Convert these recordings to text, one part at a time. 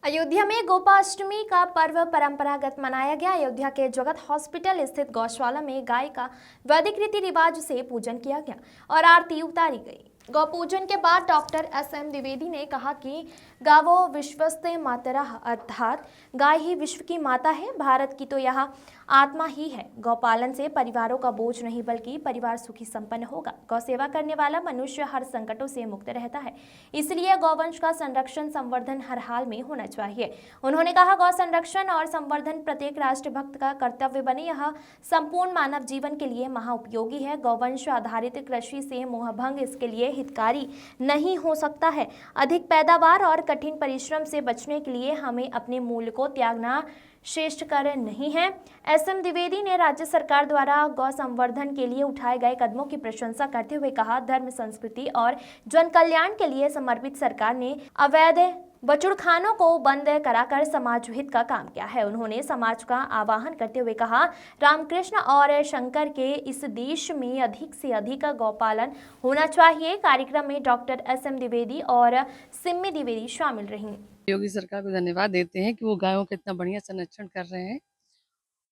अयोध्या में गोपाष्टमी का पर्व परंपरागत मनाया गया। अयोध्या के जगत हॉस्पिटल स्थित गौशाला में गाय का वैदिक रीति रिवाज से पूजन किया गया और आरती उतारी गई। गौ पूजन के बाद डॉक्टर एस.एम. द्विवेदी ने कहा कि गावो विश्वस्ते मातरः अर्थात गाय ही विश्व की माता है। भारत की तो यह आत्मा ही है। गौपालन से परिवारों का बोझ नहीं बल्कि परिवार सुखी संपन्न होगा। गौ सेवा करने वाला मनुष्य हर संकटों से मुक्त रहता है, इसलिए गौवंश का संरक्षण संवर्धन हर हाल में होना चाहिए। उन्होंने कहा, गौ संरक्षण और संवर्धन प्रत्येक राष्ट्रभक्त का कर्तव्य बने। यह संपूर्ण मानव जीवन के लिए महाउपयोगी है। गौवंश आधारित कृषि से मोहभंग इसके लिए हितकारी नहीं हो सकता है। अधिक पैदावार और कठिन परिश्रम से बचने के लिए हमें अपने मूल्य को त्यागना श्रेष्ठ कार्य नहीं है। एस.एम. द्विवेदी ने राज्य सरकार द्वारा गौ संवर्धन के लिए उठाए गए कदमों की प्रशंसा करते हुए कहा, धर्म, संस्कृति और जन कल्याण के लिए समर्पित सरकार ने अवैध बछड़खानों को बंद कराकर समाज हित का काम किया है। उन्होंने समाज का आह्वान करते हुए कहा, रामकृष्ण और शंकर के इस देश में अधिक से अधिक गौपालन होना चाहिए। कार्यक्रम में डॉक्टर एस.एम. द्विवेदी और सिम्मी द्विवेदी शामिल रहीं। योगी सरकार को धन्यवाद देते हैं कि वो गायों का इतना बढ़िया संरक्षण कर रहे हैं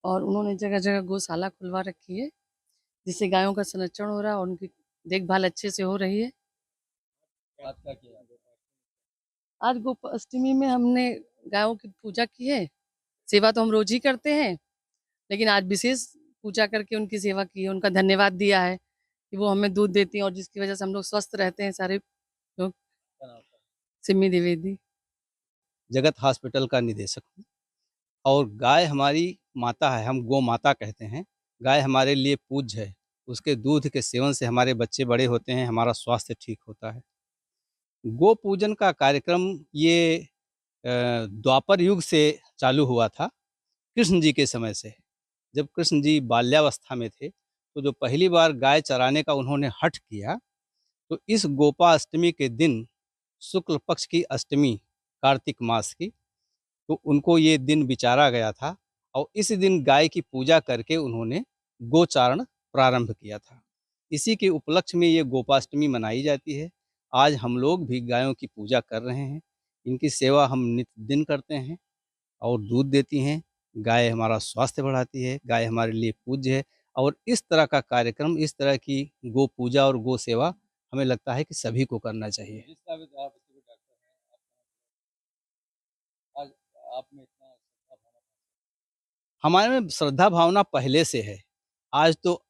और उन्होंने जगह जगह गौशाला खुलवा रखी है, जिससे गायों का संरक्षण हो रहा है और उनकी देखभाल अच्छे से हो रही है। आज गोपाष्टमी में हमने गायों की पूजा की है। सेवा तो हम रोज ही करते हैं, लेकिन आज विशेष पूजा करके उनकी सेवा की है, उनका धन्यवाद दिया है कि वो हमें दूध देती हैं और जिसकी वजह से हम लोग स्वस्थ रहते हैं सारे लोग। सिम्मी द्विवेदी, जगत हॉस्पिटल का निदेशक हूँ और गाय हमारी माता है, हम गौ माता कहते हैं। गाय हमारे लिए पूज्य है। उसके दूध के सेवन से हमारे बच्चे बड़े होते हैं, हमारा स्वास्थ्य ठीक होता है। गो पूजन का कार्यक्रम ये द्वापर युग से चालू हुआ था, कृष्ण जी के समय से। जब कृष्ण जी बाल्यावस्था में थे तो जो पहली बार गाय चराने का उन्होंने हठ किया, तो इस गोपाष्टमी के दिन, शुक्ल पक्ष की अष्टमी, कार्तिक मास की, तो उनको ये दिन विचारा गया था और इस दिन गाय की पूजा करके उन्होंने गोचारण प्रारंभ किया था। इसी के उपलक्ष्य में ये गोपाष्टमी मनाई जाती है। आज हम लोग भी गायों की पूजा कर रहे हैं। इनकी सेवा हम नित्य दिन करते हैं और दूध देती हैं। गाय हमारा स्वास्थ्य बढ़ाती है, गाय हमारे लिए पूज्य है और इस तरह का कार्यक्रम, इस तरह की गो पूजा और गो सेवा हमें लगता है कि सभी को करना चाहिए। हमारे में श्रद्धा भावना पहले से है। आज तो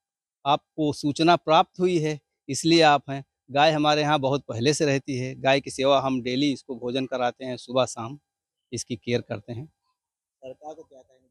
आपको सूचना प्राप्त हुई है, इसलिए आप हैं। गाय हमारे यहाँ बहुत पहले से रहती है। गाय की सेवा हम डेली इसको भोजन कराते हैं, सुबह शाम इसकी केयर करते हैं। सरकार को क्या कहेंगे?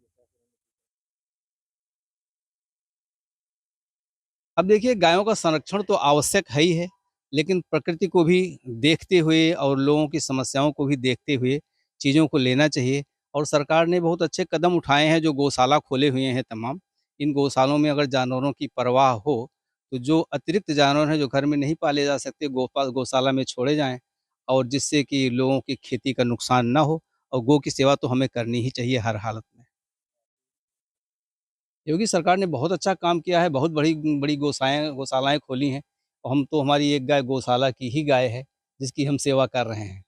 अब देखिए, गायों का संरक्षण तो आवश्यक है ही है, लेकिन प्रकृति को भी देखते हुए और लोगों की समस्याओं को भी देखते हुए चीज़ों को लेना चाहिए। और सरकार ने बहुत अच्छे कदम उठाए हैं, जो गौशाला खोले हुए हैं तमाम। इन गौशालों में अगर जानवरों की परवाह हो, तो जो अतिरिक्त जानवर हैं जो घर में नहीं पाले जा सकते, गौशाला में छोड़े जाएँ और जिससे कि लोगों की खेती का नुकसान ना हो। और गौ की सेवा तो हमें करनी ही चाहिए हर हालत में। योगी सरकार ने बहुत अच्छा काम किया है, बहुत बड़ी बड़ी गौशालाएँ खोली हैं और हम तो, हमारी एक गाय गौशाला की ही गाय है, जिसकी हम सेवा कर रहे हैं।